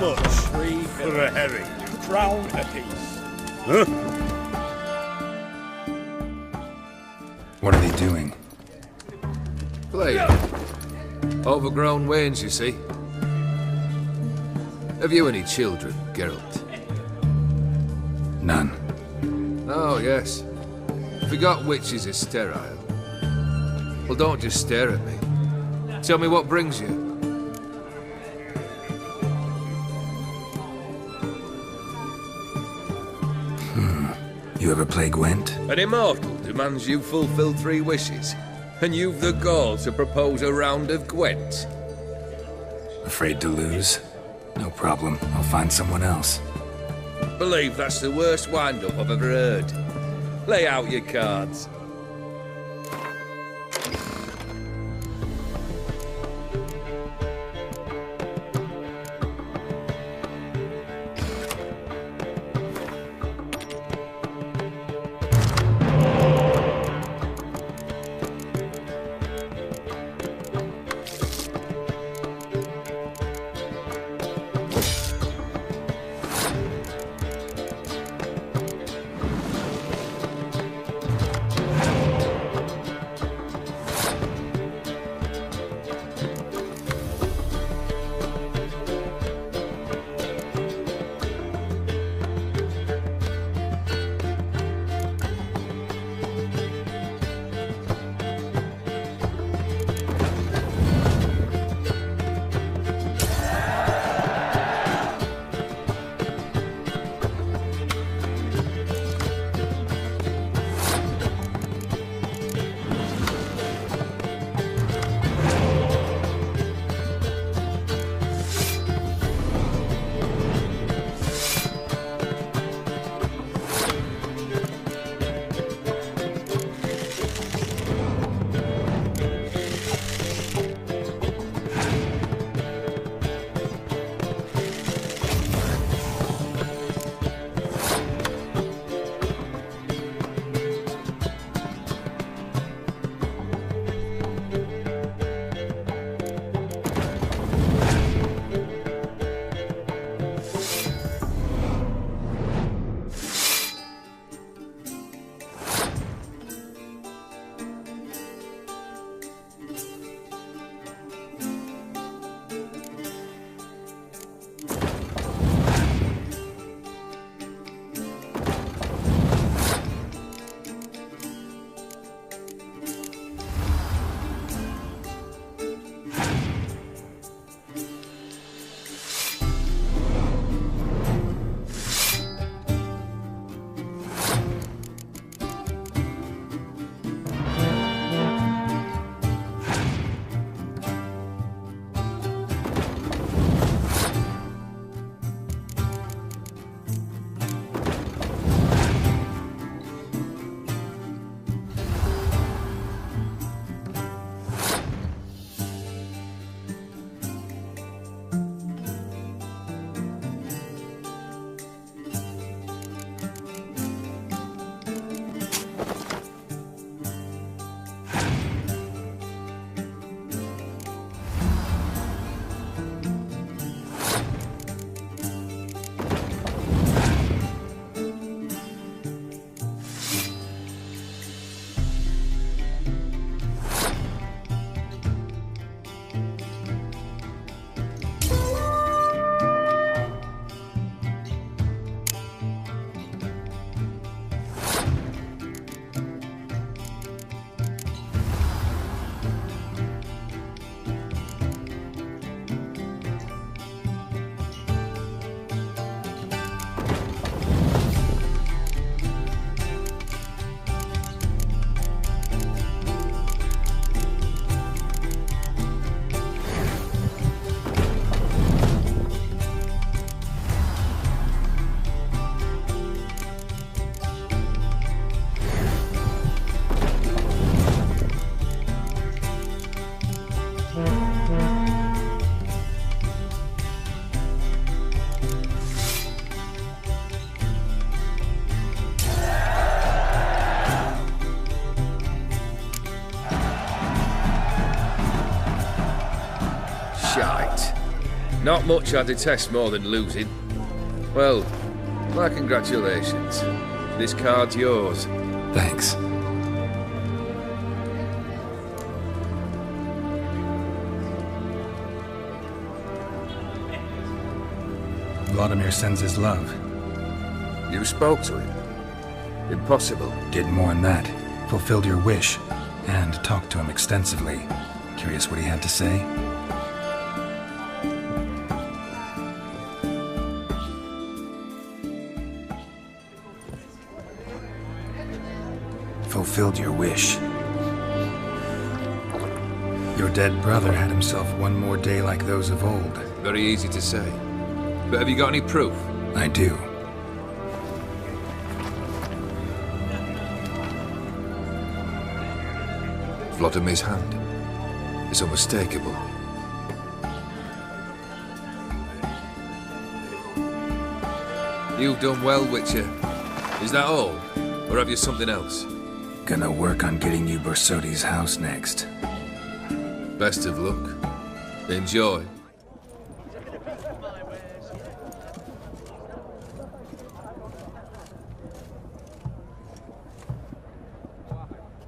much for a herring? Crown apiece. Huh? What are they doing? Playing. Overgrown wains, you see. Have you any children, Geralt? None. Oh, yes. Forgot witches are sterile. Well, don't just stare at me. Tell me what brings you. You ever play Gwent? An immortal demands you fulfill 3 wishes, and you've the gall to propose a round of Gwent. Afraid to lose? No problem. I'll find someone else. Believe that's the worst wind-up I've ever heard. Lay out your cards. Not much I detest more than losing. Well, my congratulations. This card's yours. Thanks. Vladimir sends his love. You spoke to him? Impossible. Did more than that. Fulfilled your wish. And talked to him extensively. Curious what he had to say? Fulfilled your wish. Your dead brother had himself one more day like those of old. Very easy to say. But have you got any proof? I do. Vladimir's hand. It's unmistakable. You've done well, Witcher. Is that all? Or have you something else? Gonna work on getting you Borsodi's house next. Best of luck. Enjoy.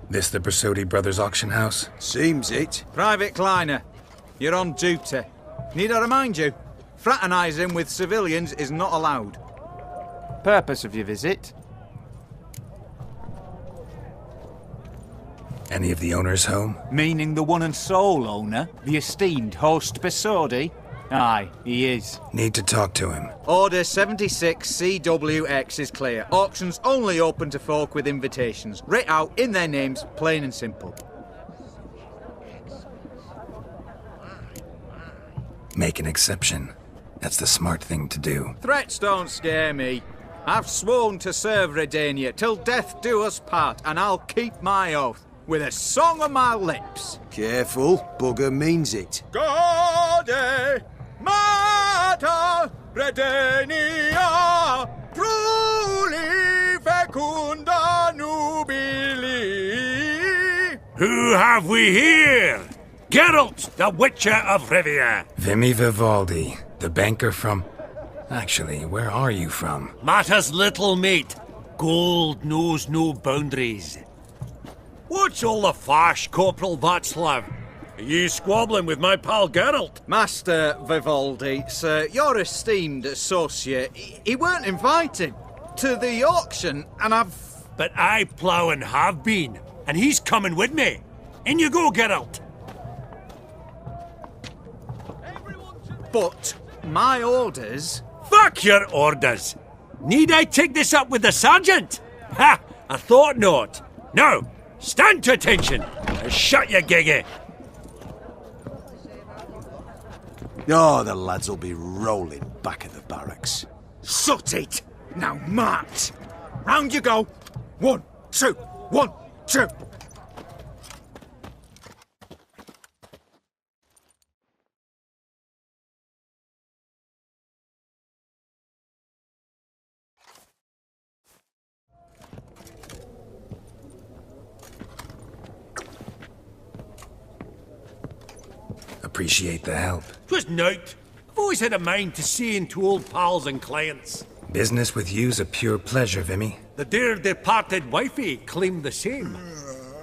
This the Borsodi brothers' auction house? Seems it. Private Kleiner, you're on duty. Need I remind you? Fraternising with civilians is not allowed. Purpose of your visit? Any of the owners home? Meaning the one and sole owner, the esteemed host Borsodi? Aye, he is. Need to talk to him. Order 76 CWX is clear. Auctions only open to folk with invitations. Writ out in their names, plain and simple. Make an exception. That's the smart thing to do. Threats don't scare me. I've sworn to serve Redania till death do us part, and I'll keep my oath with a song on my lips. Careful, bugger means it. GOTY! Mater Redania, truly fecunda nubili. Who have we here? Geralt, the Witcher of Rivia. Vimy Vivaldi, the banker from... Actually, where are you from? Matters little, mate. Gold knows no boundaries. What's all the fash, Corporal Václav? Are you squabbling with my pal Geralt? Master Vivaldi, sir, your esteemed associate, he weren't invited to the auction, and I've... But I plough and have been, and he's coming with me. In you go, Geralt. But my orders... Fuck your orders. Need I take this up with the sergeant? Ha! I thought not. Now, stand to attention. And shut your giggy. Oh, the lads will be rolling back at the barracks. Shut it! Now march! Round you go! 1, 2, 1, 2! Appreciate the help. 'Twas nowt. I've always had a mind to see into old pals and clients. Business with you's a pure pleasure, Vimy. The dear departed wifey claimed the same.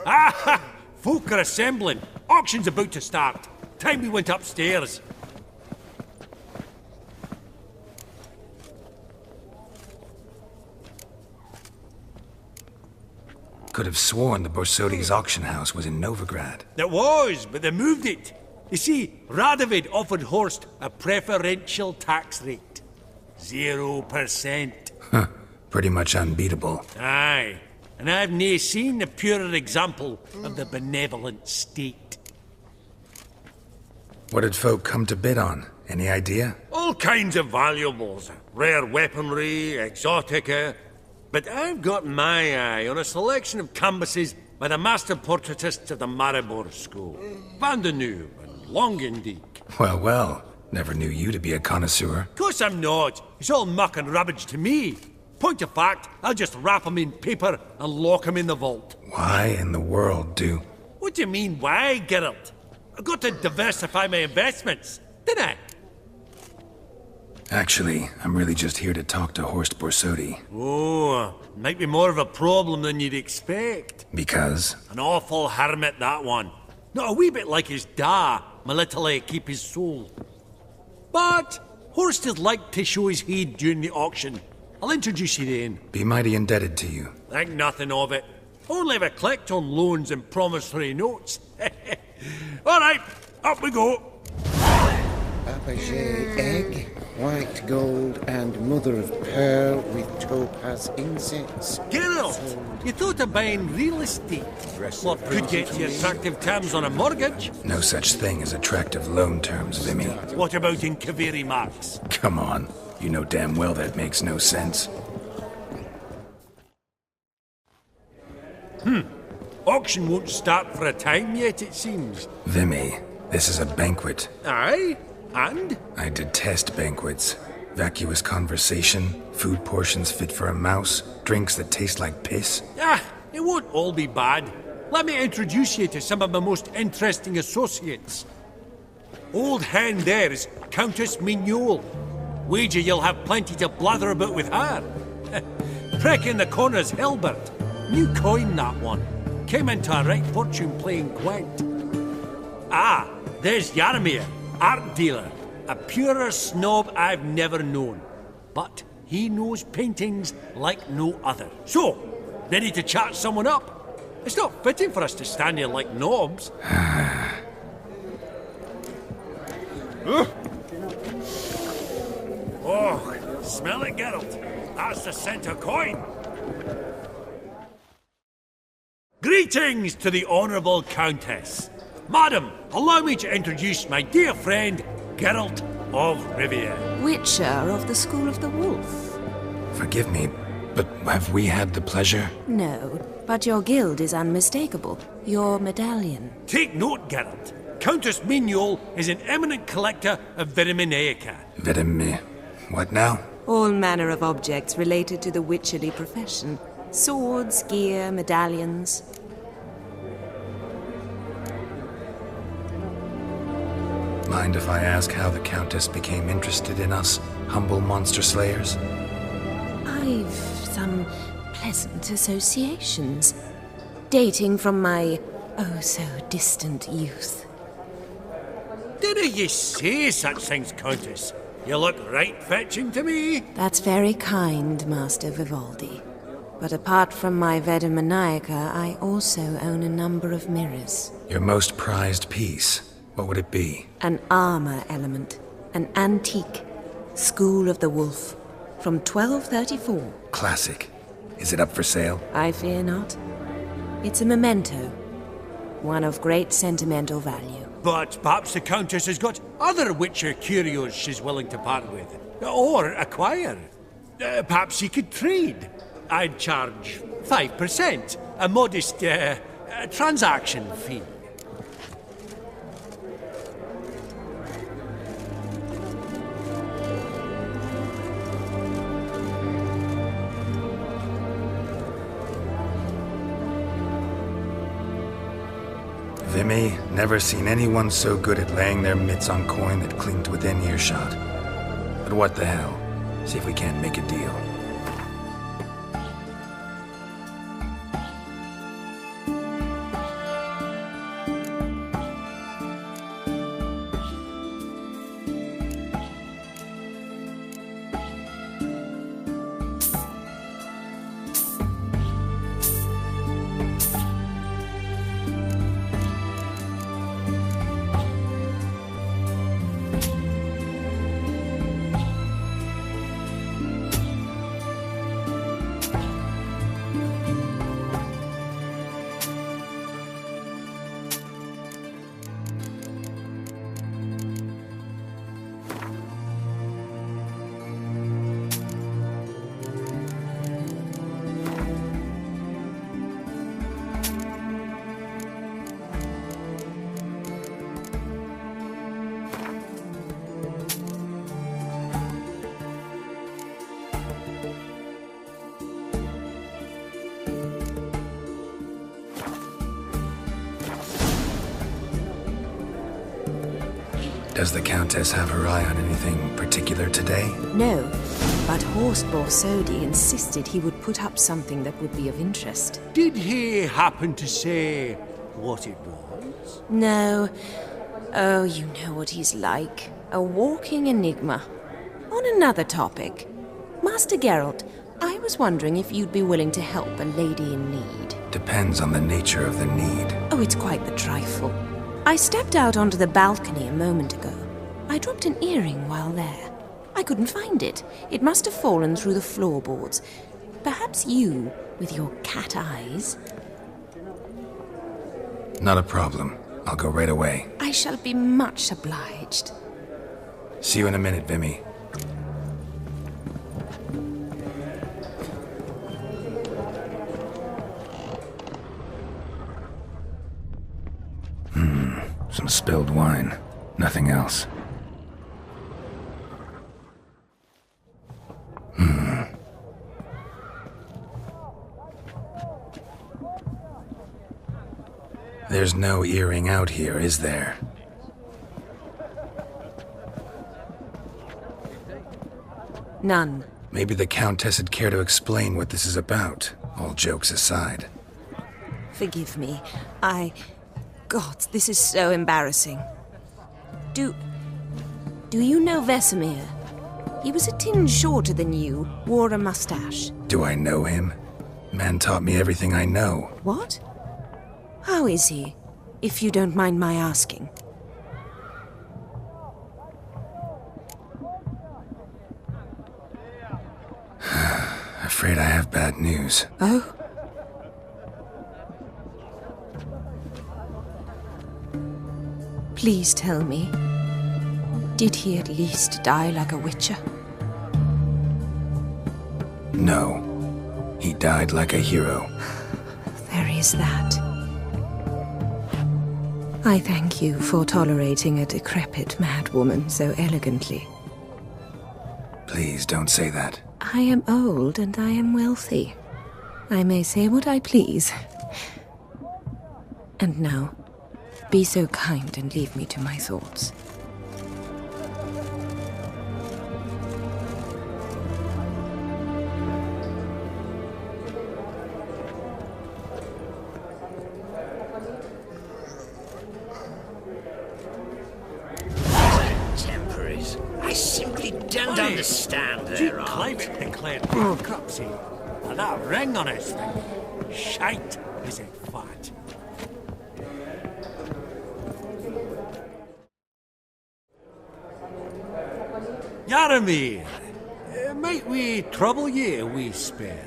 Ah! Folk are assembling. Auction's about to start. Time we went upstairs. Could have sworn the Borsodi's auction house was in Novigrad. It was, but they moved it. You see, Radovid offered Horst a preferential tax rate. 0%. Huh. Pretty much unbeatable. Aye. And I've nae seen a purer example of the benevolent state. What did folk come to bid on? Any idea? All kinds of valuables. Rare weaponry, exotica. But I've got my eye on a selection of canvases by the master portraitists of the Maribor School. Van de Nieuw and Longendijk. Well, well. Never knew you to be a connoisseur. Course I'm not. It's all muck and rubbish to me. Point of fact, I'll just wrap 'em in paper and lock 'em in the vault. Why in the world do... What do you mean, why, Geralt? I've got to diversify my investments, didn't I? Actually, I'm really just here to talk to Horst Borsodi. Oh, might be more of a problem than you'd expect. Because? An awful hermit, that one. Not a wee bit like his da, my little keep his soul. But Horst is like to show his head during the auction. I'll introduce you then. Be mighty indebted to you. Think nothing of it. Only ever collect on loans and promissory notes. All right, up we go. Fabergé egg, white gold, and mother of pearl with topaz insets. Geralt, you thought of buying real estate. What could get you attractive terms on a mortgage? No such thing as attractive loan terms, Vimy. What about in Kaveri, Max? Come on. You know damn well that makes no sense. Auction won't start for a time yet, it seems. Vimy, this is a banquet. Aye? And? I detest banquets. Vacuous conversation, food portions fit for a mouse, drinks that taste like piss. Ah, it won't all be bad. Let me introduce you to some of my most interesting associates. Old hand there is Countess Mignole. Wager you'll have plenty to blather about with her. Prick in the corner's Hilbert. New coin, that one. Came into a right fortune playing Gwent. Ah, there's Jaromir, art dealer. A purer snob I've never known. But he knows paintings like no other. So, ready to chat someone up? It's not fitting for us to stand here like knobs. Oh, smell it, Geralt. That's the center coin. Greetings to the Honourable Countess. Madam, allow me to introduce my dear friend, Geralt of Rivia. Witcher of the School of the Wolf. Forgive me, but have we had the pleasure? No, but your guild is unmistakable. Your medallion. Take note, Geralt. Countess Mignole is an eminent collector of Viriminaica. What now? All manner of objects related to the witcherly profession. Swords, gear, medallions. Mind if I ask how the Countess became interested in us, humble monster slayers? I've some pleasant associations, dating from my oh-so-distant youth. Didn't you say such things, Countess? You look right fetching to me. That's very kind, Master Vivaldi. But apart from my Vessimir, I also own a number of mirrors. Your most prized piece, what would it be? An armor element. An antique. School of the Wolf. From 1234. Classic. Is it up for sale? I fear not. It's a memento. One of great sentimental value. But perhaps the Countess has got other Witcher curios she's willing to part with. Or acquire. Perhaps you could trade. I'd charge 5%. A modest transaction fee. Vimy, never seen anyone so good at laying their mitts on coin that clinged within earshot. But what the hell? See if we can't make a deal. Does the Countess have her eye on anything particular today? No, but Max Borsodi insisted he would put up something that would be of interest. Did he happen to say what it was? No. Oh, you know what he's like. A walking enigma. On another topic, Master Geralt, I was wondering if you'd be willing to help a lady in need. Depends on the nature of the need. Oh, it's quite the trifle. I stepped out onto the balcony a moment ago. I dropped an earring while there. I couldn't find it. It must have fallen through the floorboards. Perhaps you, with your cat eyes... Not a problem. I'll go right away. I shall be much obliged. See you in a minute, Vimy. Some spilled wine. Nothing else. There's no earring out here, is there? None. Maybe the Countess would care to explain what this is about, all jokes aside. Forgive me. God, this is so embarrassing. Do you know Vessimir? He was a tinge shorter than you, wore a mustache. Do I know him? Man taught me everything I know. What? How is he, if you don't mind my asking? Afraid I have bad news. Oh? Please tell me, did he at least die like a witcher? No. He died like a hero. There is that. I thank you for tolerating a decrepit madwoman so elegantly. Please don't say that. I am old and I am wealthy. I may say what I please. And now, be so kind and leave me to my thoughts. Temporaries. I simply don't understand their art. Declared bankruptcy. And that ring on his thing. Shite, is it fat? Yaramir, might we trouble ye a wee spell?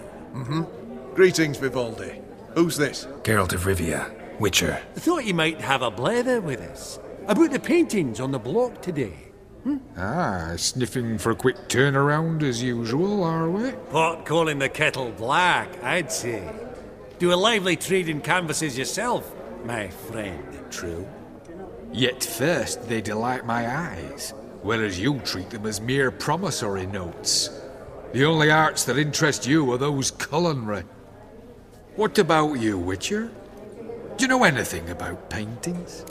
Greetings, Vivaldi. Who's this? Geralt of Rivia, Witcher. Thought you might have a blather with us. About the paintings on the block today. Sniffing for a quick turnaround as usual, are we? Pot calling the kettle black, I'd say. Do a lively trade in canvases yourself, my friend. True. Yet first they delight my eyes, whereas you treat them as mere promissory notes. The only arts that interest you are those culinary. What about you, Witcher? Do you know anything about paintings?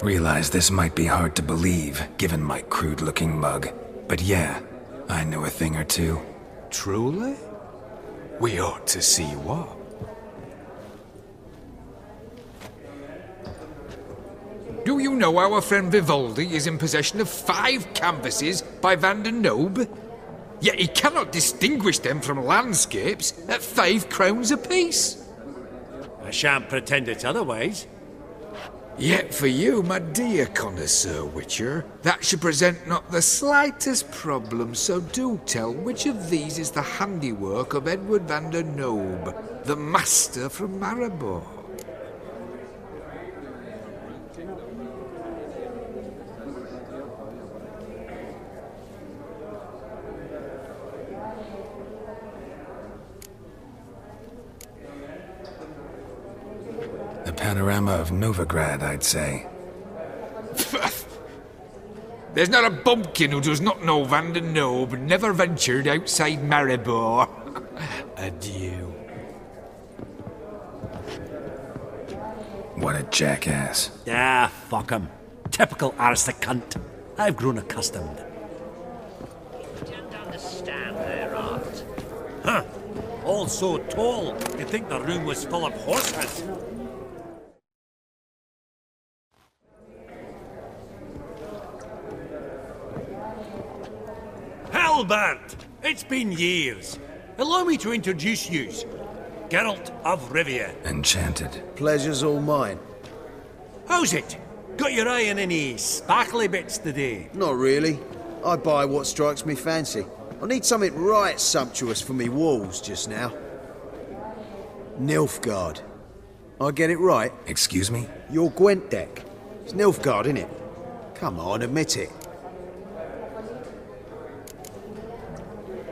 Realize this might be hard to believe, given my crude-looking mug. But yeah, I know a thing or two. Truly? We ought to see what. Do you know our friend Vivaldi is in possession of 5 canvases by Van der Nobe? Yet he cannot distinguish them from landscapes at 5 crowns apiece. I shan't pretend it's otherwise. Yet for you, my dear connoisseur Witcher, that should present not the slightest problem, so do tell which of these is the handiwork of Edward van der Nobe, the master from Maribor. The panorama of Novigrad, I'd say. There's not a bumpkin who does not know Van der Nobe never ventured outside Maribor. Adieu. What a jackass. Ah, fuck him. Typical aristocrat cunt. I've grown accustomed. You don't understand their art. Huh. All so tall, you'd think the room was full of horses. Halbert! It's been years. Allow me to introduce yous. Geralt of Rivia. Enchanted. Pleasure's all mine. How's it? Got your eye on any sparkly bits today? Not really. I buy what strikes me fancy. I need something right sumptuous for me walls just now. Nilfgaard. I get it right? Excuse me? Your Gwent deck. It's Nilfgaard, innit? Come on, admit it.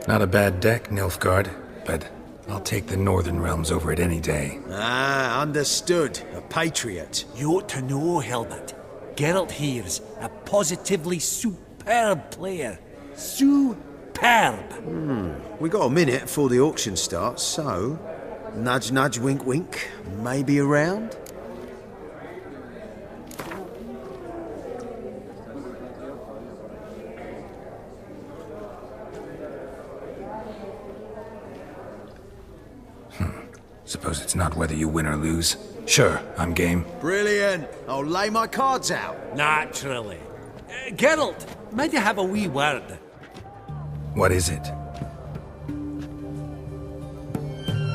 Not a bad deck, Nilfgaard, but I'll take the Northern Realms over it any day. Ah, understood. A patriot. You ought to know, Halbert. Geralt here's a positively superb player. Superb! We got a minute before the auction starts, so... Nudge, nudge, wink, wink. Maybe around? Suppose it's not whether you win or lose. Sure, I'm game. Brilliant. I'll lay my cards out. Naturally. Geralt, might you have a wee word? What is it?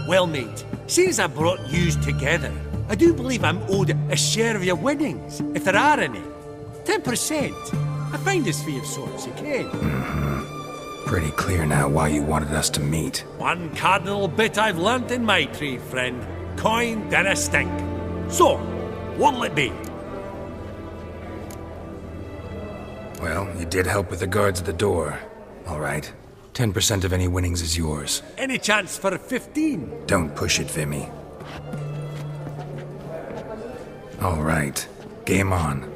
Well, mate, since I brought yous together, I do believe I'm owed a share of your winnings, if there are any. 10%. I find this for your sorts, you can. Pretty clear now why you wanted us to meet. One cardinal bit I've learnt in my trade, friend. Coin dinna stink. So, what'll it be? Well, you did help with the guards at the door. All right. 10% of any winnings is yours. Any chance for 15? Don't push it, Vimy. All right. Game on.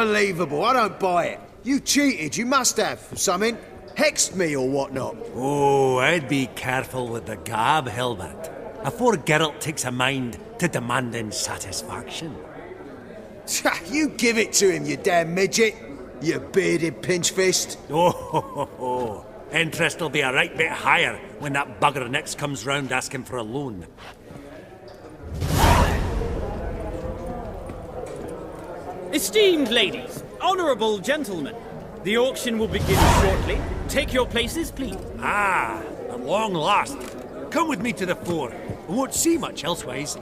Unbelievable. I don't buy it. You cheated. You must have. Something. Hexed me or whatnot. Oh, I'd be careful with the gab, Hilbert. Afore Geralt takes a mind to demanding satisfaction. You give it to him, you damn midget. You bearded pinchfist. Oh, interest will be a right bit higher when that bugger next comes round asking for a loan. Esteemed ladies, honourable gentlemen, the auction will begin shortly. Take your places, please. Ah, at long last. Come with me to the fore. We won't see much elsewise.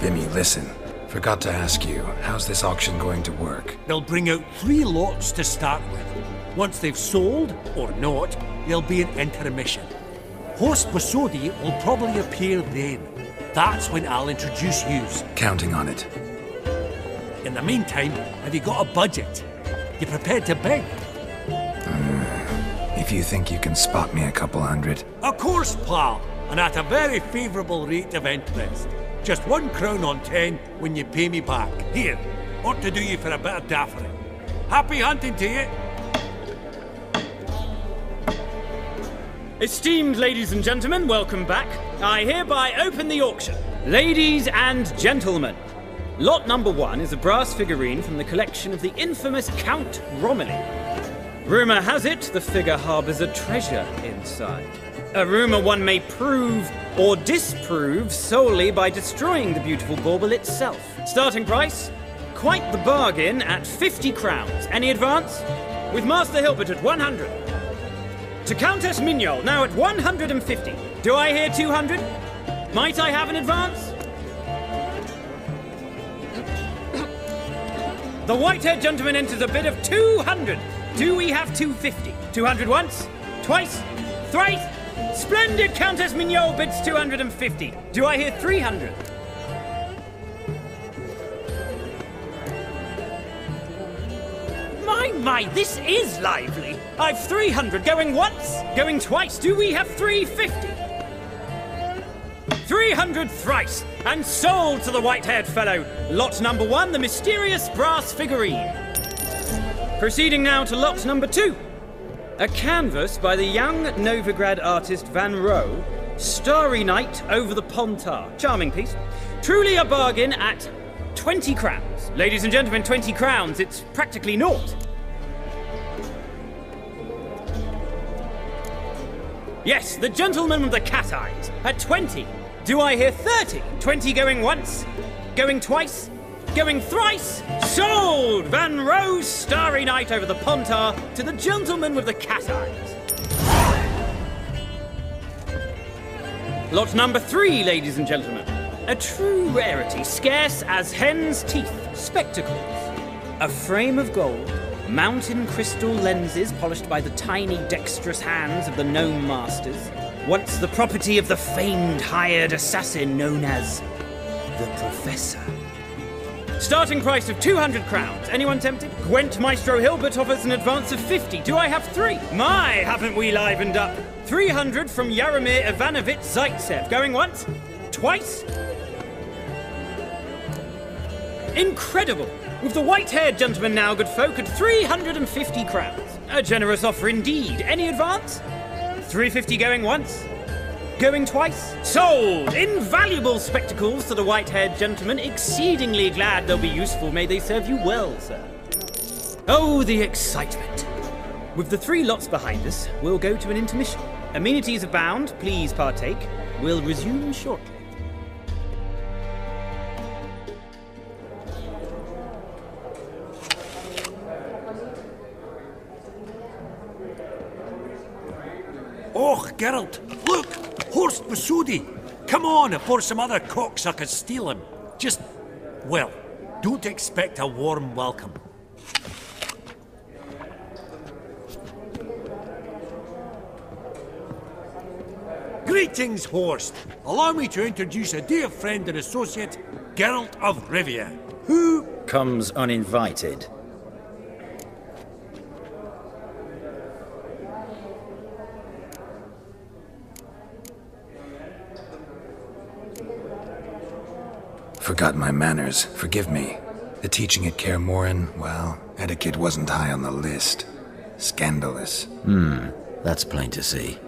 Vimy, listen. Forgot to ask you, how's this auction going to work? They'll bring out 3 lots to start with. Once they've sold, or not, there'll be an intermission. Host Borsodi will probably appear then. That's when I'll introduce yous. Counting on it. In the meantime, have you got a budget? You prepared to beg? If you think you can spot me a couple hundred. Of course, pal, and at a very favourable rate of interest. Just 1 crown on 10 when you pay me back. Here, ought to do you for a bit of daffering. Happy hunting to you. Esteemed ladies and gentlemen, welcome back. I hereby open the auction. Ladies and gentlemen, lot number 1 is a brass figurine from the collection of the infamous Count Romilly. Rumour has it the figure harbours a treasure inside. A rumour one may prove or disprove solely by destroying the beautiful bauble itself. Starting price? Quite the bargain at 50 crowns. Any advance? With Master Hilbert at 100. To Countess Mignol, now at 150. Do I hear 200? Might I have an advance? The white-haired gentleman enters a bid of 200. Do we have 250? 200 once? Twice? Thrice? Splendid! Countess Mignol bids 250. Do I hear 300? My, this is lively. I've 300 going once, going twice. Do we have 350? 300 thrice, and sold to the white-haired fellow. Lot number 1, the mysterious brass figurine. Proceeding now to lot number 2. A canvas by the young Novigrad artist Van Rohe, Starry Night over the Pontar. Charming piece. Truly a bargain at 20 crowns. Ladies and gentlemen, 20 crowns. It's practically naught. Yes, the gentleman with the cat eyes at 20. Do I hear 30? 20 going once, going twice, going thrice. Sold! Van Rohe's Starry Night over the Pontar to the gentleman with the cat eyes. Lot number 3, ladies and gentlemen. A true rarity, scarce as hen's teeth. Spectacles. A frame of gold, mountain crystal lenses polished by the tiny dexterous hands of the gnome masters. Once the property of the famed hired assassin known as the Professor. Starting price of 200 crowns. Anyone tempted? Gwent Maestro Hilbert offers an advance of 50. Do I have 3? My, haven't we livened up? 300 from Yaromir Ivanovich Zaitsev. Going once? Twice? Incredible! With the white-haired gentleman now, good folk, at 350 crowns. A generous offer indeed. Any advance? 350 going once? Going twice? Sold! Invaluable spectacles to the white-haired gentleman. Exceedingly glad they'll be useful. May they serve you well, sir. Oh, the excitement. With the 3 lots behind us, we'll go to an intermission. Amenities abound. Please partake. We'll resume shortly. Oh, Geralt, look! Horst Borsodi! Come on, before some other cocksuckers steal him. Just, well, don't expect a warm welcome. Greetings, host. Allow me to introduce a dear friend and associate, Geralt of Rivia, who comes uninvited. Forgot my manners. Forgive me. The teaching at Kaer Morhen, well, etiquette wasn't high on the list. Scandalous. That's plain to see.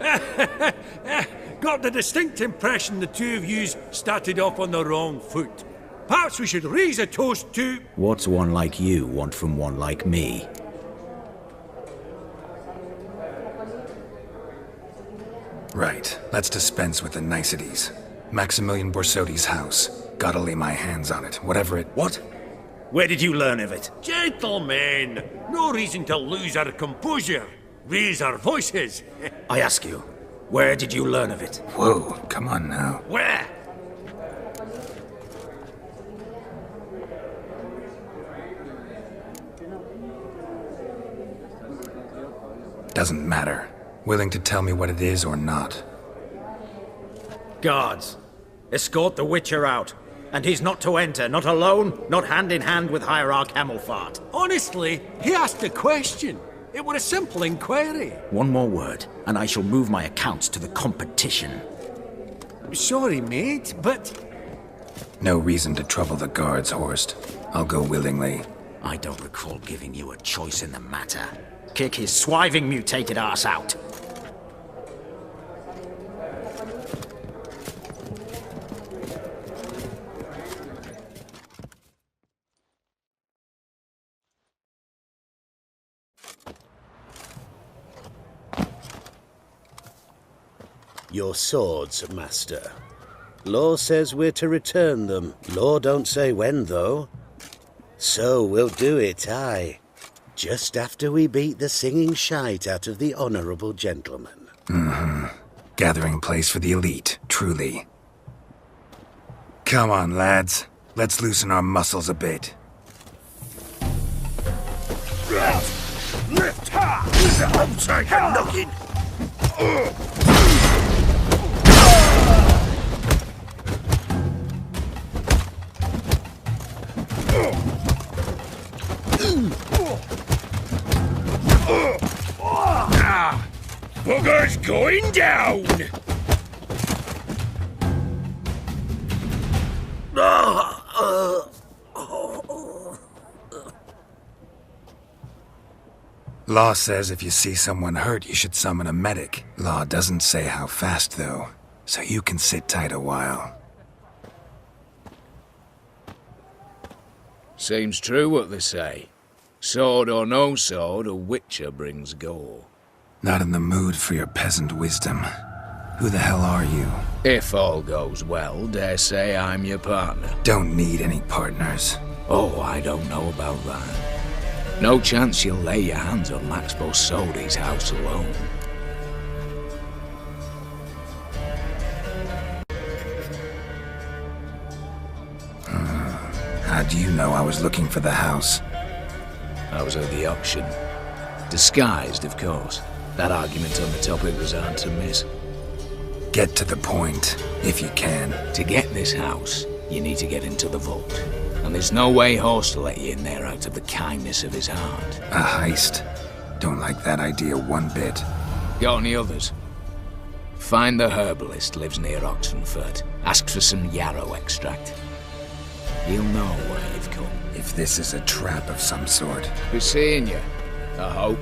got the distinct impression the two of yous started off on the wrong foot. Perhaps we should raise a toast to... What's one like you want from one like me? Right. Let's dispense with the niceties. Maximilian Borsodi's house. Gotta lay my hands on it, whatever it... What? Where did you learn of it? Gentlemen, no reason to lose our composure. Raise our voices. I ask you, where did you learn of it? Whoa, come on now. Where? Doesn't matter. Willing to tell me what it is or not. Guards, escort the Witcher out. And he's not to enter, not alone, not hand in hand with Hierarch Hamelfart. Honestly, he asked a question. It was a simple inquiry. One more word, and I shall move my accounts to the competition. Sorry, mate, but... No reason to trouble the guards, Horst. I'll go willingly. I don't recall giving you a choice in the matter. Kick his swiving mutated ass out. Your swords, Master. Law says we're to return them. Law don't say when, though. So we'll do it, aye. Just after we beat the singing shite out of the honourable gentleman. Gathering place for the elite, truly. Come on, lads. Let's loosen our muscles a bit. Lift her! Use the outside and knocking! Booger's going down! Law says if you see someone hurt, you should summon a medic. Law doesn't say how fast, though, so you can sit tight a while. Seems true what they say. Sword or no sword, a witcher brings gore. Not in the mood for your peasant wisdom. Who the hell are you? If all goes well, dare say I'm your partner. Don't need any partners. Oh, I don't know about that. No chance you'll lay your hands on Max Borsodi's house alone. How do you know I was looking for the house? I was at the auction. Disguised, of course. That argument on the topic was hard to miss. Get to the point, if you can. To get this house, you need to get into the vault. And there's no way Horst will let you in there out of the kindness of his heart. A heist? Don't like that idea one bit. Got any others? Find the herbalist, lives near Oxenfurt. Ask for some yarrow extract. He'll know where you've come. If this is a trap of some sort. Be seeing you, I hope.